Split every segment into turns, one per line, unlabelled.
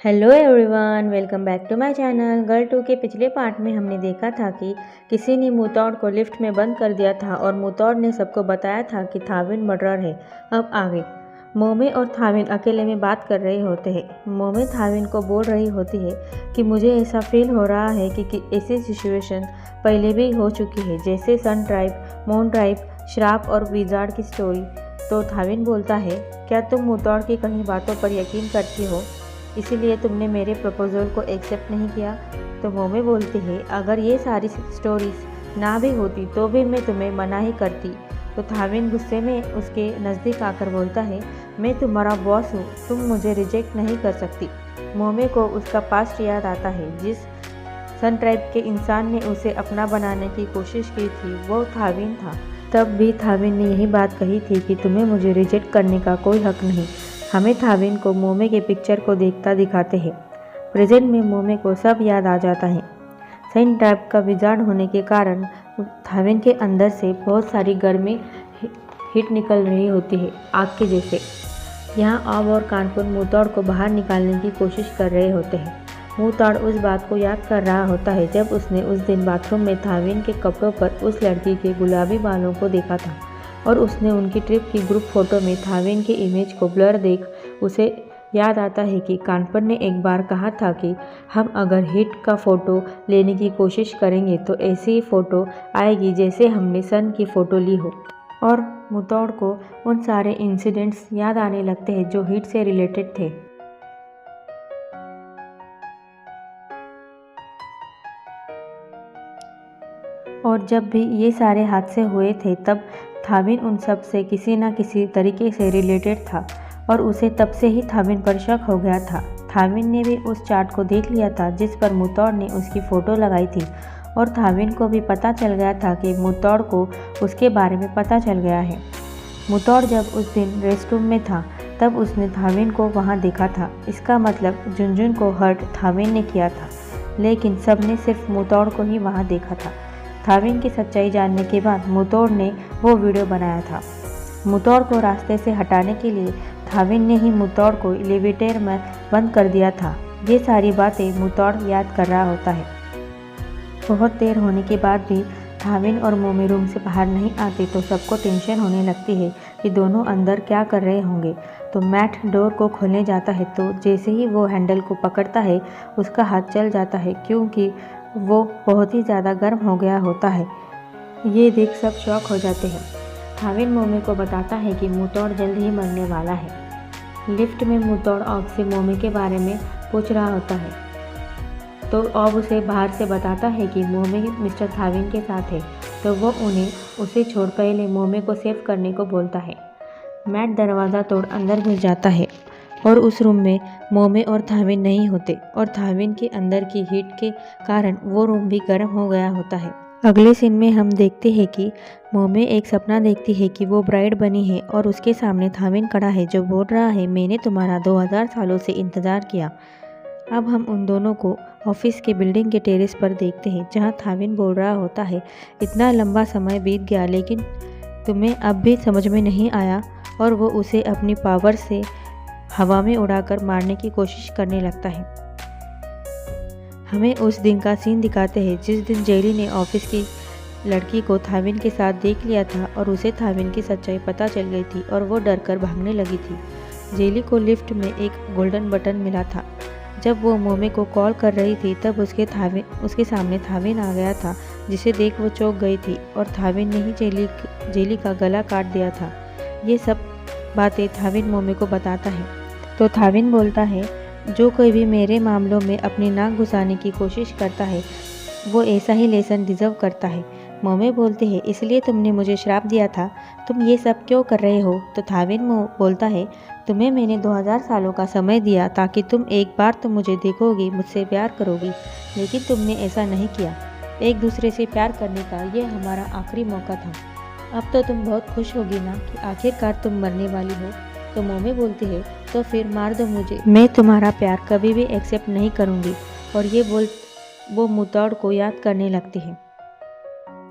Hello everyone, welcome back to my channel. Girl 2 के पिछले part में हमने देखा था कि किसी ने मुतौड़ को लिफ्ट में बंद कर दिया था और मुतौड़ ने सबको बताया था कि थाविन मर्डरर है। अब आगे मोमे और थाविन अकेले में बात कर रहे होते हैं। मोमे थाविन को बोल रही होती है कि मुझे ऐसा फील हो रहा है कि ऐसी सिचुएशन पहले भी हो चुकी है, जैसे सन ट्राइब, मून ट्राइब, श्राप और विजार्ड की स्टोरी। तो थाविन बोलता है, क्या तुम मुतौड़ की कहीं बातों पर यकीन करती हो, इसीलिए तुमने मेरे प्रपोजल को एक्सेप्ट नहीं किया? तो मोमे बोलती है, अगर ये सारी स्टोरीज ना भी होती तो भी मैं तुम्हें मना ही करती। तो थाविन गुस्से में उसके नज़दीक आकर बोलता है, मैं तुम्हारा बॉस हूँ, तुम मुझे रिजेक्ट नहीं कर सकती। मोमे को उसका पास्ट याद आता है। जिस सन ट्राइब के इंसान ने उसे अपना बनाने की कोशिश की थी वो थाविन था। तब भी थाविन ने यही बात कही थी कि तुम्हें मुझे रिजेक्ट करने का कोई हक नहीं। हमें थाविन को मोमे के पिक्चर को देखता दिखाते हैं। प्रेजेंट में मोमे को सब याद आ जाता है। सन ट्राइब का विजार्ड होने के कारण थाविन के अंदर से बहुत सारी गर्मी हीट निकल रही होती है, आग के जैसे। यहाँ ऑब और कानपुर मुतौड़ को बाहर निकालने की कोशिश कर रहे होते हैं। मुतौड़ उस बात को याद कर रहा होता है जब उसने उस दिन बाथरूम में थाविन के कपड़ों पर उस लड़की के गुलाबी बालों को देखा था और उसने उनकी ट्रिप की ग्रुप फोटो में थाविन के इमेज को ब्लर देख उसे याद आता है कि कानपुर ने एक बार कहा था कि हम अगर हिट का फ़ोटो लेने की कोशिश करेंगे तो ऐसी ही फ़ोटो आएगी जैसे हमने सन की फ़ोटो ली हो। और मुतौड़ को उन सारे इंसिडेंट्स याद आने लगते हैं जो हिट से रिलेटेड थे। और जब भी ये सारे हादसे हुए थे तब थाविन उन सब से किसी न किसी तरीके से रिलेटेड था और उसे तब से ही थाविन पर शक हो गया था। थाविन ने भी उस चार्ट को देख लिया था जिस पर मुतौड़ ने उसकी फ़ोटो लगाई थी और थाविन को भी पता चल गया था कि मुतौड़ को उसके बारे में पता चल गया है। मुतौड़ जब उस दिन रेस्टरूम में था तब उसने थाविन को वहाँ देखा था। इसका मतलब जुनजुन को हर्ट थाविन ने किया था, लेकिन सबने सिर्फ मुतौड़ को ही वहाँ देखा था। थाविन की सच्चाई जानने के बाद मुतौड़ ने वो वीडियो बनाया था। मुतौड़ को रास्ते से हटाने के लिए थाविन ने ही मुतौड़ को एलिवेटर में बंद कर दिया था। ये सारी बातें मुतौड़ याद कर रहा होता है। बहुत देर होने के बाद भी थाविन और मोमे रूम से बाहर नहीं आते तो सबको टेंशन होने लगती है कि दोनों अंदर क्या कर रहे होंगे। तो मैट डोर को खोलने जाता है तो जैसे ही वो हैंडल को पकड़ता है उसका हाथ चल जाता है, क्योंकि वो बहुत ही ज़्यादा गर्म हो गया होता है। ये देख सब शॉक हो जाते हैं। थाविन मोमे को बताता है कि मुतौड़ जल्द ही मरने वाला है। लिफ्ट में मुतौड़ ऑब से मोमे के बारे में पूछ रहा होता है तो ऑब उसे बाहर से बताता है कि मोमे मिस्टर थाविन के साथ है, तो वो उसे छोड़ पहले मोमे को सेव करने को बोलता है। मैट दरवाज़ा तोड़ अंदर घुस जाता है और उस रूम में मोमे और थाविन नहीं होते और थाविन के अंदर की हीट के कारण वो रूम भी गर्म हो गया होता है। अगले सीन में हम देखते हैं कि मोमे एक सपना देखती है कि वो ब्राइड बनी है और उसके सामने थाविन खड़ा है जो बोल रहा है, मैंने तुम्हारा 2000 सालों से इंतज़ार किया। अब हम उन दोनों को ऑफिस के बिल्डिंग के टेरेस पर देखते हैं जहाँ थाविन बोल रहा होता है, इतना लंबा समय बीत गया लेकिन तुम्हें अब भी समझ में नहीं आया, और वो उसे अपनी पावर से हवा में उड़ाकर मारने की कोशिश करने लगता है। हमें उस दिन का सीन दिखाते हैं जिस दिन जेली ने ऑफिस की लड़की को थाविन के साथ देख लिया था और उसे थाविन की सच्चाई पता चल गई थी और वो डरकर भागने लगी थी। जेली को लिफ्ट में एक गोल्डन बटन मिला था। जब वो मोमे को कॉल कर रही थी तब उसके सामने थाविन आ गया था, जिसे देख वो चौंक गई थी और थाविन ने ही जेली का गला काट दिया था। ये सब बातें थाविन मोमे को बताता है तो थाविन बोलता है, जो कोई भी मेरे मामलों में अपनी नाक घुसाने की कोशिश करता है वो ऐसा ही लेसन डिज़र्व करता है। मोमे बोलते हैं, इसलिए तुमने मुझे श्राप दिया था, तुम ये सब क्यों कर रहे हो? तो थाविन बोलता है, तुम्हें मैंने 2000 सालों का समय दिया ताकि तुम एक बार तो मुझे देखोगी, मुझसे प्यार करोगी, लेकिन तुमने ऐसा नहीं किया। एक दूसरे से प्यार करने का ये हमारा आखिरी मौका था। अब तो तुम बहुत खुश होगी ना कि आखिरकार तुम मरने वाली हो? तो मोमे बोलती है, तो फिर मार दो मुझे, मैं तुम्हारा प्यार कभी भी एक्सेप्ट नहीं करूँगी। और ये बोल वो मुतौड़ को याद करने लगती है।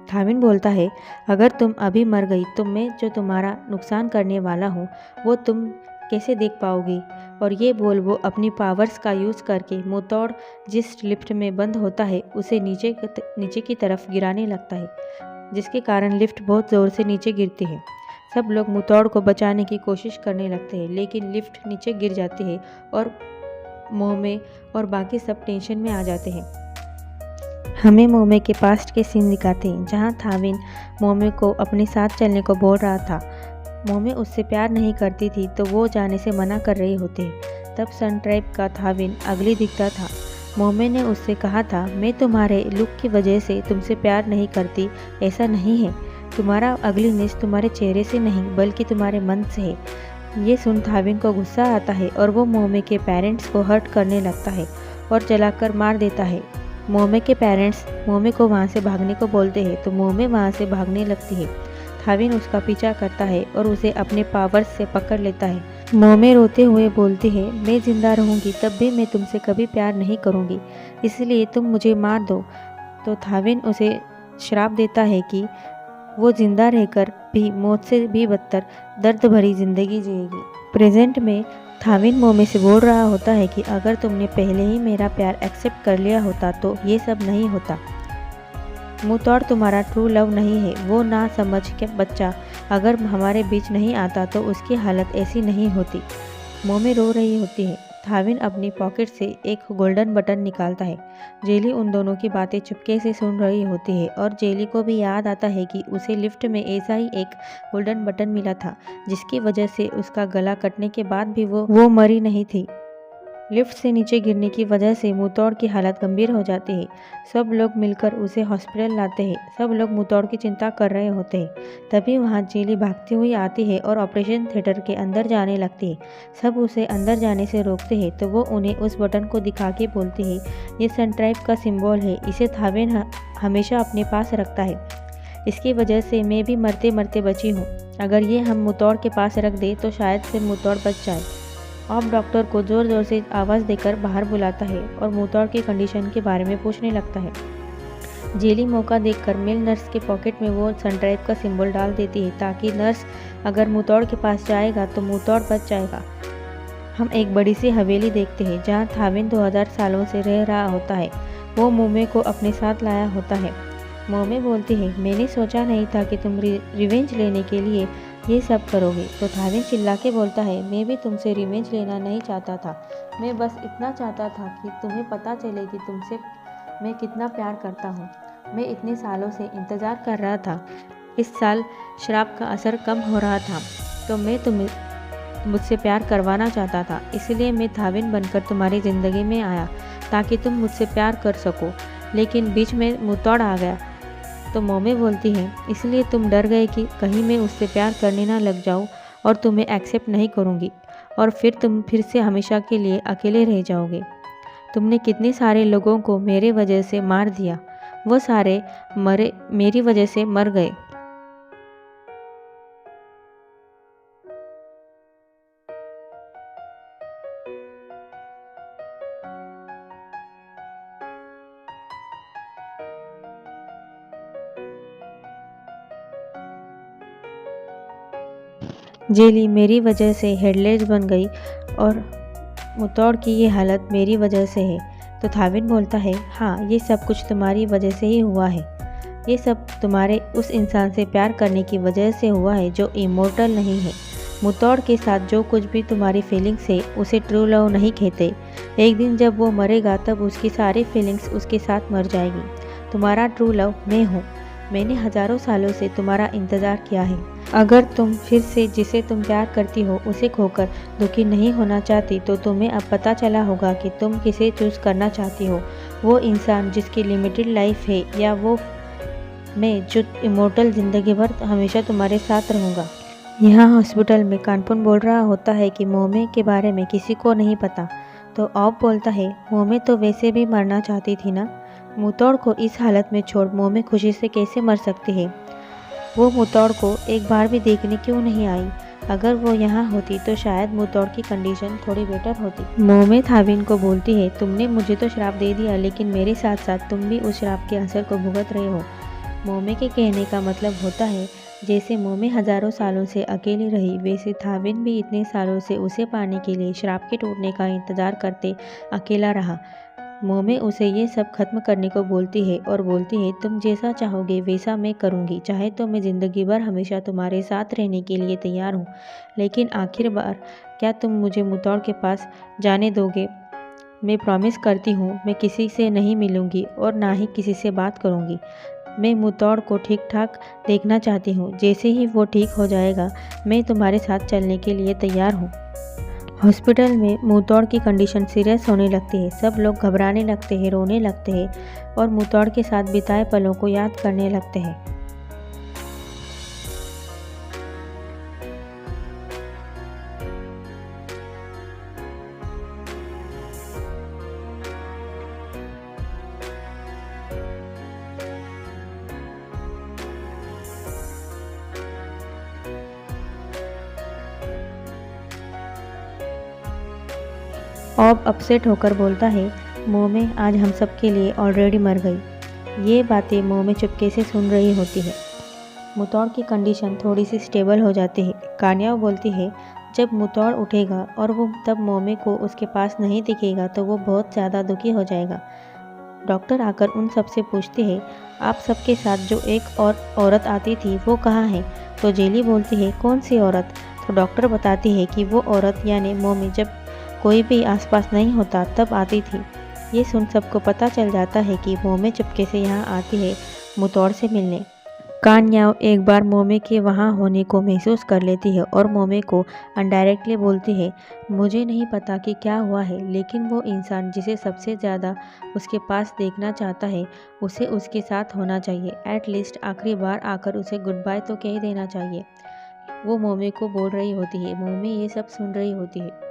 थाविन बोलता है, अगर तुम अभी मर गई तो मैं जो तुम्हारा नुकसान करने वाला हूँ वो तुम कैसे देख पाओगी? और ये बोल वो अपनी पावर्स का यूज़ करके मुतौड़ जिस लिफ्ट में बंद होता है उसे नीचे की तरफ गिराने लगता है, जिसके कारण लिफ्ट बहुत ज़ोर से नीचे गिरती है। सब लोग मुतौड़ को बचाने की कोशिश करने लगते हैं, लेकिन लिफ्ट नीचे गिर जाती है और मोमे और बाकी सब टेंशन में आ जाते हैं। हमें मोमे के पास्ट के सीन दिखाते हैं, जहाँ थाविन मोमे को अपने साथ चलने को बोल रहा था। मोमे उससे प्यार नहीं करती थी तो वो जाने से मना कर रहे होते। तब सन ट्राइब का थाविन अगली दिखता था। मोमे ने उससे कहा था, मैं तुम्हारे लुक की वजह से तुमसे प्यार नहीं करती, ऐसा नहीं है। तुम्हारा अगलीनेस तुम्हारे चेहरे से नहीं बल्कि तुम्हारे मन से है। ये सुन थाविन को गुस्सा आता है और वो मोमे के पेरेंट्स को हर्ट करने लगता है और जलाकर मार देता है। मोमे के पेरेंट्स मोमे को वहाँ से भागने को बोलते हैं तो मोमे वहाँ से भागने लगती है। थाविन उसका पीछा करता है और उसे अपने पावर्स से पकड़ लेता है। मोमे रोते हुए बोलती है, मैं जिंदा रहूँगी तब भी मैं तुमसे कभी प्यार नहीं करूँगी, इसलिए तुम मुझे मार दो। तो थाविन उसे श्राप देता है कि वो जिंदा रहकर भी मौत से भी बदतर दर्द भरी जिंदगी जिएगी। प्रेजेंट में थाविन मोमे से बोल रहा होता है कि अगर तुमने पहले ही मेरा प्यार एक्सेप्ट कर लिया होता तो ये सब नहीं होता। मुतौड़ तुम्हारा ट्रू लव नहीं है। वो ना समझ के बच्चा अगर हमारे बीच नहीं आता तो उसकी हालत ऐसी नहीं होती। मोमे रो रही होती है। थाविन अपनी पॉकेट से एक गोल्डन बटन निकालता है। जेली उन दोनों की बातें चुपके से सुन रही होती है और जेली को भी याद आता है कि उसे लिफ्ट में ऐसा ही एक गोल्डन बटन मिला था, जिसकी वजह से उसका गला कटने के बाद भी वो मरी नहीं थी। लिफ्ट से नीचे गिरने की वजह से मुतौड़ की हालत गंभीर हो जाती है। सब लोग मिलकर उसे हॉस्पिटल लाते हैं। सब लोग मुतौड़ की चिंता कर रहे होते हैं। तभी वहाँ जेली भागती हुई आती है और ऑपरेशन थिएटर के अंदर जाने लगती है। सब उसे अंदर जाने से रोकते हैं तो वो उन्हें उस बटन को दिखा के बोलती है, ये सन ट्राइब का सिंबल है, इसे थाविन हमेशा अपने पास रखता है। इसकी वजह से मैं भी मरते मरते बची हूँ। अगर ये हम मुतौड़ के पास रख दे तो शायद से मुतौड़ बच जाए। ऑफ डॉक्टर को ज़ोर ज़ोर से आवाज़ देकर बाहर बुलाता है और मुतौड़ की कंडीशन के बारे में पूछने लगता है। जेली मौका देखकर मेल नर्स के पॉकेट में वो सन ट्राइब का सिंबल डाल देती है ताकि नर्स अगर मुतौड़ के पास जाएगा तो मुतौड़ बच जाएगा। हम एक बड़ी सी हवेली देखते हैं जहाँ थाविन 2000 सालों से रह रहा होता है। वो मोमे को अपने साथ लाया होता है। मोमे बोलती है, मैंने सोचा नहीं था कि तुम रिवेंज लेने के लिए ये सब करोगे। तो थाविन चिल्ला के बोलता है, मैं भी तुमसे रिवेंज लेना नहीं चाहता था, मैं बस इतना चाहता था कि तुम्हें पता चले कि तुमसे मैं कितना प्यार करता हूँ। मैं इतने सालों से इंतज़ार कर रहा था। इस साल शराब का असर कम हो रहा था तो मैं तुम्हें मुझसे प्यार करवाना चाहता था, इसलिए मैं थाविन बनकर तुम्हारी ज़िंदगी में आया ताकि तुम मुझसे प्यार कर सको, लेकिन बीच में मुतौड़ आ गया। तो मोमे बोलती है, इसलिए तुम डर गए कि कहीं मैं उससे प्यार करने ना लग जाऊं और तुम्हें एक्सेप्ट नहीं करूंगी और फिर तुम फिर से हमेशा के लिए अकेले रह जाओगे। तुमने कितने सारे लोगों को मेरे वजह से मार दिया, वो सारे मेरी वजह से मर गए। जेली मेरी वजह से हेडलेस बन गई और मुतौड़ की ये हालत मेरी वजह से है। तो थाविन बोलता है, हाँ ये सब कुछ तुम्हारी वजह से ही हुआ है। ये सब तुम्हारे उस इंसान से प्यार करने की वजह से हुआ है जो इमोर्टल नहीं है। मुतौड़ के साथ जो कुछ भी तुम्हारी फीलिंग्स है उसे ट्रू लव नहीं कहते। एक दिन जब वो मरेगा तब उसकी सारी फीलिंग्स उसके साथ मर जाएगी। तुम्हारा ट्रू लव मैं हूँ। मैंने हजारों सालों से तुम्हारा इंतज़ार किया है। अगर तुम फिर से जिसे तुम प्यार करती हो उसे खोकर दुखी नहीं होना चाहती तो तुम्हें अब पता चला होगा कि तुम किसे चूज़ करना चाहती हो, वो इंसान जिसकी लिमिटेड लाइफ है या वो मैं जो इमोर्टल ज़िंदगी भर हमेशा तुम्हारे साथ रहूँगा। यहाँ हॉस्पिटल में कानपुन बोल रहा होता है कि मोमे के बारे में किसी को नहीं पता। तो ऑफ बोलता है, मोमे तो वैसे भी मरना चाहती थी ना, मुतौड़ को इस हालत में छोड़ मोमे खुशी से कैसे मर सकती है। वो मुतौड़ को एक बार भी देखने क्यों नहीं आई। अगर वो यहाँ होती तो शायद मुतौड़ की कंडीशन थोड़ी बेटर होती। मोमे थाविन को बोलती है, तुमने मुझे तो श्राप दे दिया लेकिन मेरे साथ साथ तुम भी उस श्राप के असर को भुगत रहे हो। मोमे के कहने का मतलब होता है जैसे मोमे हजारों सालों से अकेली रही, वैसे थाविन भी इतने सालों से उसे पाने के लिए श्राप के टूटने का इंतजार करते अकेला रहा। मोमे उसे ये सब खत्म करने को बोलती है और बोलती है, तुम जैसा चाहोगे वैसा मैं करूँगी, चाहे तो मैं ज़िंदगी भर हमेशा तुम्हारे साथ रहने के लिए तैयार हूँ, लेकिन आखिर बार क्या तुम मुझे मुतौड़ के पास जाने दोगे? मैं प्रॉमिस करती हूँ मैं किसी से नहीं मिलूँगी और ना ही किसी से बात करूँगी। मैं मुतौड़ को ठीक ठाक देखना चाहती हूँ, जैसे ही वो ठीक हो जाएगा मैं तुम्हारे साथ चलने के लिए तैयार हूँ। हॉस्पिटल में मुतौड़ की कंडीशन सीरियस होने लगती है। सब लोग घबराने लगते हैं, रोने लगते हैं और मुतौड़ के साथ बिताए पलों को याद करने लगते हैं। ऑब अपसेट होकर बोलता है, मोमे आज हम सब के लिए ऑलरेडी मर गई। ये बातें मोमे चुपके से सुन रही होती है। मुतौड़ की कंडीशन थोड़ी सी स्टेबल हो जाती है। कान्याओ बोलती है, जब मुतौड़ उठेगा और वो तब मोमे को उसके पास नहीं दिखेगा तो वो बहुत ज़्यादा दुखी हो जाएगा। डॉक्टर आकर उन सब से पूछते हैं, आप सबके साथ जो एक और औरत आती थी वो कहाँ है? तो जेली बोलती है, कौन सी औरत? तो डॉक्टर बताती है कि वो औरत यानी मोमी जब कोई भी आसपास नहीं होता तब आती थी। ये सुन सबको पता चल जाता है कि मोमे चुपके से यहाँ आती है मुतौड़ से मिलने। कान्याओ एक बार मोमे के वहाँ होने को महसूस कर लेती है और मोमे को अनडायरेक्टली बोलती है, मुझे नहीं पता कि क्या हुआ है, लेकिन वो इंसान जिसे सबसे ज़्यादा उसके पास देखना चाहता है उसे उसके साथ होना चाहिए। एटलीस्ट आखिरी बार आकर उसे गुड बाय तो कह देना चाहिए। वो मोमे को बोल रही होती है। मोमे ये सब सुन रही होती है।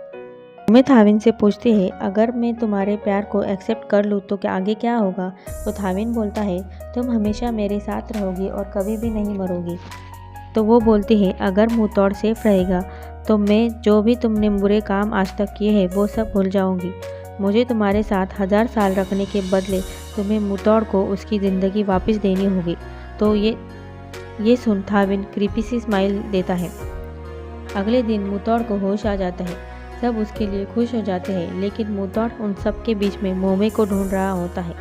मोमे थाविन से पूछती है, अगर मैं तुम्हारे प्यार को एक्सेप्ट कर लूँ तो क्या आगे क्या होगा? तो थाविन बोलता है, तुम हमेशा मेरे साथ रहोगी और कभी भी नहीं मरोगी। तो वो बोलती है, अगर मुतौड़ सेफ रहेगा तो मैं जो भी तुमने बुरे काम आज तक किए हैं वो सब भूल जाऊंगी। मुझे तुम्हारे साथ 1000 साल रखने के बदले तुम्हें मुतौड़ को उसकी ज़िंदगी वापस देनी होगी। तो ये सुन थाविन क्रीपी सी स्माइल देता है। अगले दिन मुतौड़ को होश आ जाता है। सब उसके लिए खुश हो जाते हैं, लेकिन मुतौड़ उन सब के बीच में मोमे को ढूंढ रहा होता है।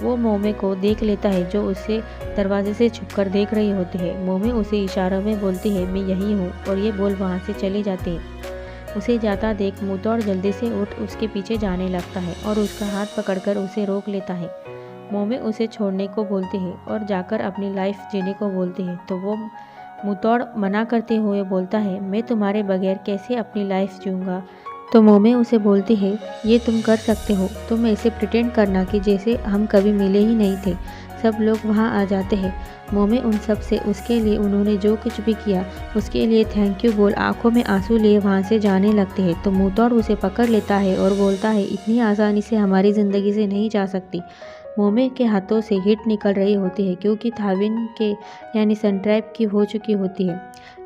वो मोमे को देख लेता है जो उसे दरवाजे से छुपकर देख रही होती है। मोमे उसे इशारों में बोलती है, मैं यही हूँ, और ये बोल वहाँ से चली जाती है। उसे जाता देख मुतौड़ जल्दी से उठ उसके पीछे जाने लगता है और उसका हाथ पकड़कर उसे रोक लेता है। मोमे उसे छोड़ने को बोलती है और जाकर अपनी लाइफ जीने को बोलती है। तो वो मुतौड़ मना करते हुए बोलता है, मैं तुम्हारे बगैर कैसे अपनी लाइफ जीऊँगा? तो मोमे उसे बोलती है, ये तुम कर सकते हो, तुम ऐसे प्रिटेंड करना कि जैसे हम कभी मिले ही नहीं थे। सब लोग वहाँ आ जाते हैं। मोमे उन सब से उसके लिए उन्होंने जो कुछ भी किया उसके लिए थैंक यू बोल आंखों में आंसू लिए वहाँ से जाने लगते हैं। तो मुतौड़ उसे पकड़ लेता है और बोलता है, इतनी आसानी से हमारी ज़िंदगी से नहीं जा सकती। मोमे के हाथों से हीट निकल रही होती है क्योंकि थाविन के यानी सनट्रैप की हो चुकी होती है,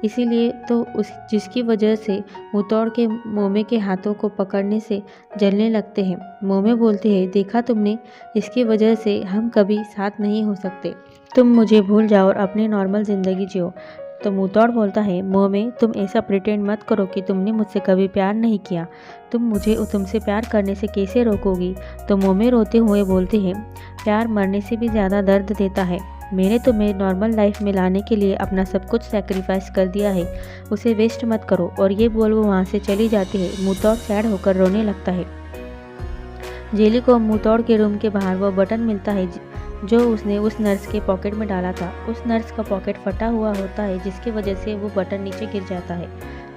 इसीलिए तो उस जिसकी वजह से मुतौड़ के मोमे के हाथों को पकड़ने से जलने लगते हैं। मोमे बोलते हैं, देखा तुमने, इसकी वजह से हम कभी साथ नहीं हो सकते। तुम मुझे भूल जाओ और अपनी नॉर्मल ज़िंदगी जियो। तो मुतौड़ बोलता है, मोमे तुम ऐसा प्रिटेंड मत करो कि तुमने मुझसे कभी प्यार नहीं किया। तुम मुझे तुमसे प्यार करने से कैसे रोकोगी? तो मोमे रोते हुए बोलते हैं, प्यार मरने से भी ज़्यादा दर्द देता है। मैंने तुम्हें नॉर्मल लाइफ में लाने के लिए अपना सब कुछ सैक्रिफाइस कर दिया है, उसे वेस्ट मत करो। और ये बोल वो वहाँ से चली जाती है। मुतौड़ सैड होकर रोने लगता है। जेली को मुतौड़ के रूम के बाहर वो बटन मिलता है जो उसने उस नर्स के पॉकेट में डाला था। उस नर्स का पॉकेट फटा हुआ होता है जिसकी वजह से वो बटन नीचे गिर जाता है।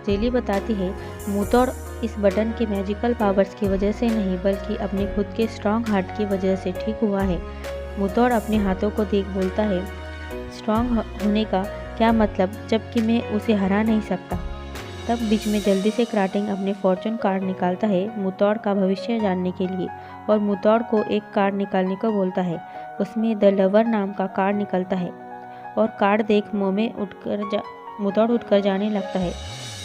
जेली बताती है, मुतौड़ इस बटन के मैजिकल पावर्स की वजह से नहीं बल्कि अपने खुद के स्ट्रॉन्ग हार्ट की वजह से ठीक हुआ है। मुतौड़ अपने हाथों को देख बोलता है, स्ट्रॉन्ग होने का क्या मतलब जबकि मैं उसे हरा नहीं सकता। तब बीच में जल्दी से क्राटिंग अपने फॉर्चून कार्ड निकालता है मुतौड़ का भविष्य जानने के लिए और मुतौड़ को एक कार्ड निकालने को बोलता है। उसमें द लवर नाम का कार्ड निकलता है और कार्ड देख मुतौड़ उठकर जाने लगता है।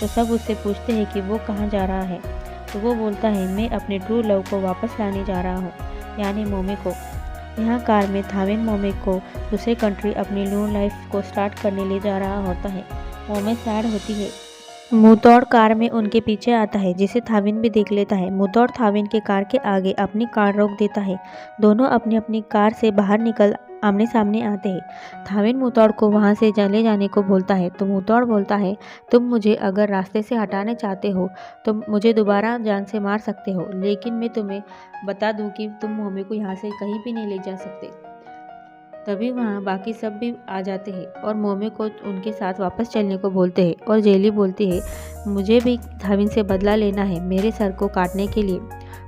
तो सब उससे पूछते हैं कि वो कहाँ जा रहा है। तो वो बोलता है, मैं अपने ट्रू लव को वापस लाने जा रहा हूँ, यानी मोमे को। यहाँ कार में थाविन मोमे को दूसरे कंट्री अपनी न्यू लाइफ को स्टार्ट करने ले जा रहा होता है। मोमे सैड होती है। मुतौड़ कार में उनके पीछे आता है, जिसे थाविन भी देख लेता है। मुतौड़ थाविन के कार के आगे अपनी कार रोक देता है। दोनों अपनी अपनी कार से बाहर निकल आमने सामने आते हैं। थाविन मुतौड़ को वहां से चले जाने को बोलता है तो मुतौड़ बोलता है, तुम मुझे अगर रास्ते से हटाने चाहते हो तो मुझे दोबारा जान से मार सकते हो, लेकिन मैं तुम्हें बता दूं कि तुम मोमे को यहाँ से कहीं भी नहीं ले जा सकते। तभी वहाँ बाकी सब भी आ जाते हैं और मोमे को उनके साथ वापस चलने को बोलते हैं। और जेली बोलती है, मुझे भी थाविन से बदला लेना है मेरे सर को काटने के लिए।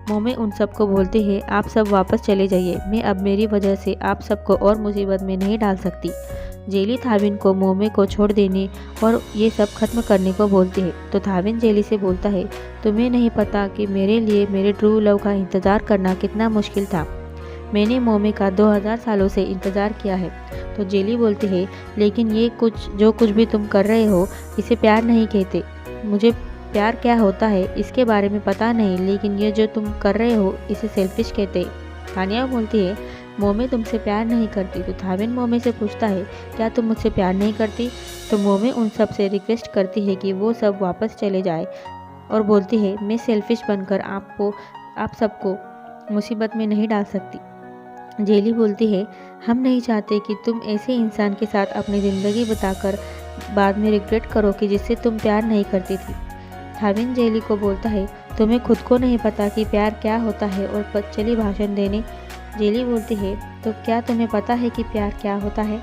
मोमे उन सबको बोलते हैं, आप सब वापस चले जाइए, मैं अब मेरी वजह से आप सबको और मुसीबत में नहीं डाल सकती। जेली थाविन को मोमे को छोड़ देने और ये सब खत्म करने को बोलती है तो थाविन जेली से बोलता है, तुम्हें नहीं पता कि मेरे लिए मेरे ट्रू लव का इंतज़ार करना कितना मुश्किल था। मैंने मोमे का 2000 सालों से इंतज़ार किया है। तो जेली बोलती है, लेकिन ये जो कुछ भी तुम कर रहे हो इसे प्यार नहीं कहते। मुझे प्यार क्या होता है इसके बारे में पता नहीं, लेकिन ये जो तुम कर रहे हो इसे सेल्फिश कहते। तानिया बोलती है, मोमे तुमसे प्यार नहीं करती। तो थाविन मोमे से पूछता है, क्या तुम मुझसे प्यार नहीं करती? तो मोमे उन सब से रिक्वेस्ट करती है कि वो सब वापस चले जाए और बोलती है, मैं सेल्फिश बनकर आप सबको मुसीबत में नहीं डाल सकती। जेली बोलती है, हम नहीं चाहते कि तुम ऐसे इंसान के साथ अपनी ज़िंदगी बिताकर बाद में रिग्रेट करो कि जिससे तुम प्यार नहीं करती थी। थाविन जेली को बोलता है, तुम्हें खुद को नहीं पता कि प्यार क्या होता है और चली भाषण देने। जेली बोलती है, तो क्या तुम्हें पता है कि प्यार क्या होता है?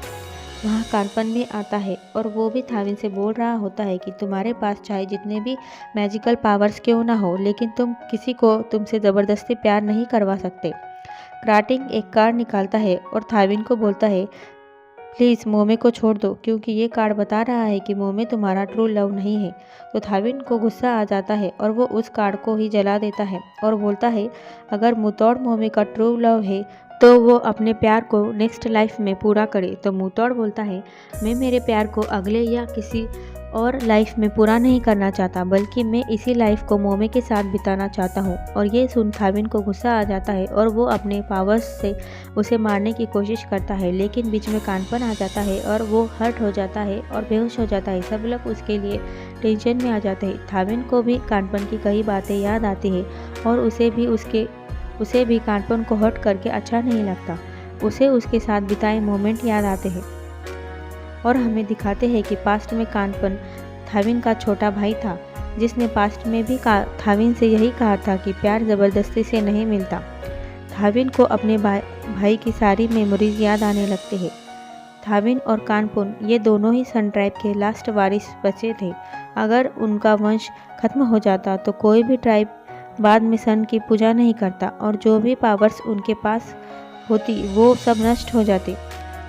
वहाँ कानपन भी आता है और वो भी थाविन से बोल रहा होता है कि तुम्हारे पास चाहे जितने भी मैजिकल पावर्स क्यों ना हो, लेकिन तुम किसी को तुमसे ज़बरदस्ती प्यार नहीं करवा सकते। क्राटिंग एक कार्ड निकालता है और थाविन को बोलता है, प्लीज़ मोमे को छोड़ दो, क्योंकि ये कार्ड बता रहा है कि मोमे तुम्हारा ट्रू लव नहीं है। तो थाविन को गुस्सा आ जाता है और वो उस कार्ड को ही जला देता है और बोलता है, अगर मुतौड़ मोमे का ट्रू लव है तो वो अपने प्यार को नेक्स्ट लाइफ में पूरा करे। तो मुतौड़ बोलता है, मैं मेरे प्यार को अगले या किसी और लाइफ में पूरा नहीं करना चाहता, बल्कि मैं इसी लाइफ को मोमे के साथ बिताना चाहता हूँ। और ये सुन थाविन को गुस्सा आ जाता है और वो अपने पावर्स से उसे मारने की कोशिश करता है, लेकिन बीच में कानपन आ जाता है और वो हर्ट हो जाता है और बेहोश हो जाता है। सब लोग उसके लिए टेंशन में आ जाते हैं। थाविन को भी कानपन की कई बातें याद आती है और उसे भी कानपन को हर्ट करके अच्छा नहीं लगता। उसे उसके साथ बिताए मोमेंट याद आते हैं और हमें दिखाते हैं कि पास्ट में कानपन थाविन का छोटा भाई था, जिसने पास्ट में भी थाविन से यही कहा था कि प्यार ज़बरदस्ती से नहीं मिलता। थाविन को अपने भाई की सारी मेमोरीज याद आने लगते हैं। थाविन और कानपुन ये दोनों ही सन ट्राइब के लास्ट वारिस बचे थे। अगर उनका वंश खत्म हो जाता तो कोई भी ट्राइब बाद में सन की पूजा नहीं करता और जो भी पावर्स उनके पास होती वो सब नष्ट हो जाते।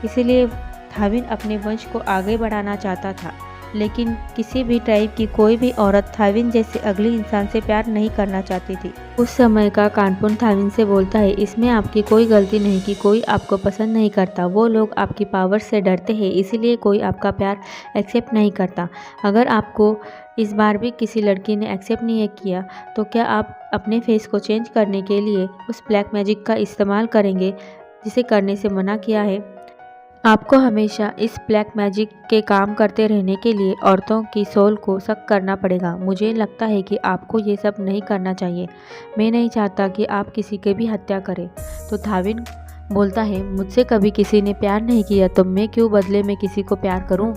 इसीलिए थाविन अपने वंश को आगे बढ़ाना चाहता था, लेकिन किसी भी ट्राइब की कोई भी औरत थाविन जैसे अगली इंसान से प्यार नहीं करना चाहती थी। उस समय का कानपुन थाविन से बोलता है, इसमें आपकी कोई गलती नहीं कि कोई आपको पसंद नहीं करता। वो लोग आपकी पावर से डरते हैं, इसीलिए कोई आपका प्यार एक्सेप्ट नहीं करता। अगर आपको इस बार भी किसी लड़की ने एक्सेप्ट नहीं किया तो क्या आप अपने फेस को चेंज करने के लिए उस ब्लैक मैजिक का इस्तेमाल करेंगे जिसे करने से मना किया है? आपको हमेशा इस ब्लैक मैजिक के काम करते रहने के लिए औरतों की सोल को सक करना पड़ेगा। मुझे लगता है कि आपको ये सब नहीं करना चाहिए। मैं नहीं चाहता कि आप किसी की भी हत्या करें। तो थाविन बोलता है, मुझसे कभी किसी ने प्यार नहीं किया तो मैं क्यों बदले में किसी को प्यार करूं?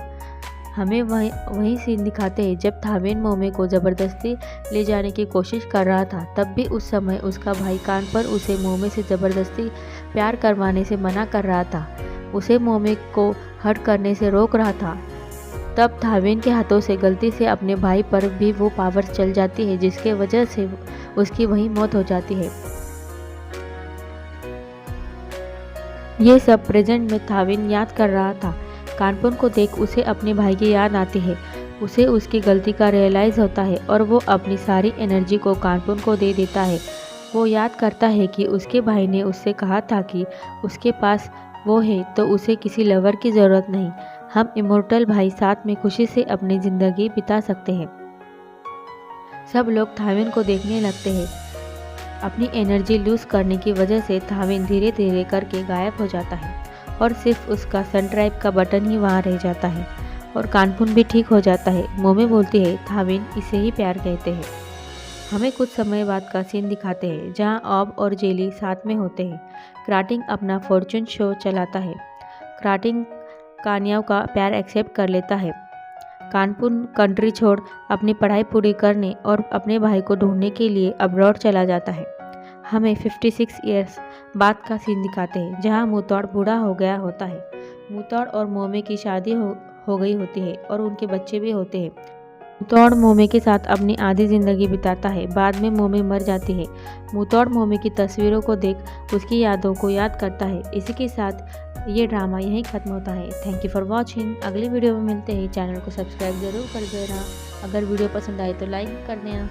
हमें वही सीन दिखाते हैं जब थाविन मोमे को ज़बरदस्ती ले जाने की कोशिश कर रहा था। तब भी उस समय उसका भाई कान पर उसे मोमे से ज़बरदस्ती प्यार करवाने से मना कर रहा था, उसे मोमे को हर्ट करने से रोक रहा था। तब थाविन के हाथों से गलती से अपने भाई पर भी वो पावर चल जाती है, जिसके वजह से उसकी वही मौत हो जाती है। ये सब प्रेजेंट में थाविन याद कर रहा था। कानपुन को देख उसे अपने भाई की याद आती है। उसे उसकी गलती का रियलाइज़ होता है और वो अपनी सारी एनर्जी को कानपुन को दे देता है। वो याद करता है कि उसके भाई ने उससे कहा था कि उसके पास वो है तो उसे किसी लवर की ज़रूरत नहीं। हम इमोर्टल भाई साथ में खुशी से अपनी ज़िंदगी बिता सकते हैं। सब लोग थाविन को देखने लगते हैं। अपनी एनर्जी लूज़ करने की वजह से थामिन धीरे धीरे करके गायब हो जाता है और सिर्फ उसका सन ड्राइव का बटन ही वहाँ रह जाता है और कानपुन भी ठीक हो जाता है। मोमे बोलती है, थामिन, इसे ही प्यार कहते हैं। हमें कुछ समय बाद का सीन दिखाते हैं जहाँ ऑब और जेली साथ में होते हैं। क्राटिंग अपना फॉर्चून शो चलाता है। क्राटिंग कान्याव का प्यार एक्सेप्ट कर लेता है। कानपुन कंट्री छोड़ अपनी पढ़ाई पूरी करने और अपने भाई को ढूंढने के लिए अब्रॉड चला जाता है। हमें 56 ईयर्स बाद का सीन दिखाते हैं जहां मुतौड़ बूढ़ा हो गया होता है। मुतौड़ और मोमे की शादी हो गई होती है और उनके बच्चे भी होते हैं। मुतौड़ मोमे के साथ अपनी आधी ज़िंदगी बिताता है। बाद में मोमे मर जाती है। मुतौड़ मोमे की तस्वीरों को देख उसकी यादों को याद करता है। इसी के साथ ये ड्रामा यहीं ख़त्म होता है। Thank you for watching. अगली वीडियो में मिलते हैं। चैनल को सब्सक्राइब जरूर कर देना। अगर वीडियो पसंद आए तो लाइक कर देना।